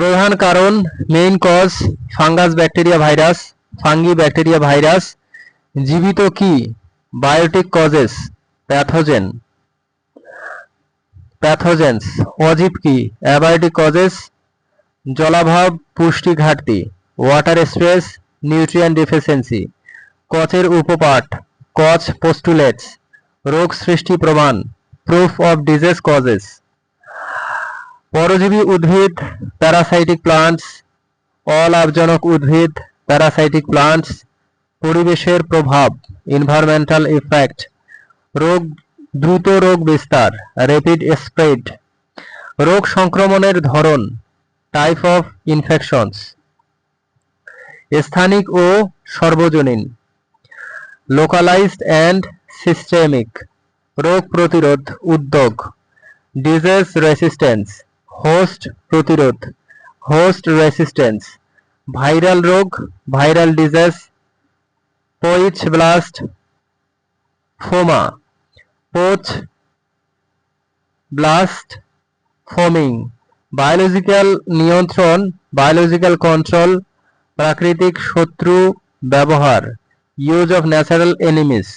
প্রধান কারণ, main cause, fungus bacteria virus, fungi bacteria virus. জীবিত কি, বায়োটিক কজেস, প্যাথোজেন, প্যাথোজেন্স। অজীব কি, অ্যাবায়োটিক কজেস, জলাভাব, পুষ্টি ঘাটতি, ওয়াটার স্ট্রেস, নিউট্রিয়েন্ট ডেফিসিয়েন্সি। কচের উপপাঠ, কচ পোস্টুলেটস, রোগ সৃষ্টি প্রমাণ, প্রুফ অফ ডিজিজ কজেস। পরজীবী উদ্ভিদ, প্যারাসাইটিক প্লান্টস, অলাভজনক উদ্ভিদ, প্যারাসাইটিক প্লান্টস। পরিবেশের প্রভাব, এনভায়রনমেন্টাল ইফেক্ট। রোগ, দ্রুত রোগ বিস্তার, র্যাপিড স্প্রেড। রোগ সংক্রমণের ধরন, টাইপ অফ ইনফেকশনস। স্থানিক ও সর্বজনীন, লোকালাইজড অ্যান্ড সিস্টেমিক। রোগ প্রতিরোধ, উদ্যোগ, ডিজিজ রেসিস্টেন্স, হোস্ট প্রতিরোধ, হোস্ট রেসিস্টেন্স। ভাইরাল রোগ, ভাইরাল ডিজিজ, পোইচ ব্লাস্ট, ফোমা, পোচ ব্লাস্ট, ফোমিং। বায়োলজিক্যাল নিয়ন্ত্রণ, বায়োলজিক্যাল কন্ট্রোল, প্রাকৃতিক শত্রু ব্যবহার, ইউজ অফ ন্যাচারাল এনিমিস।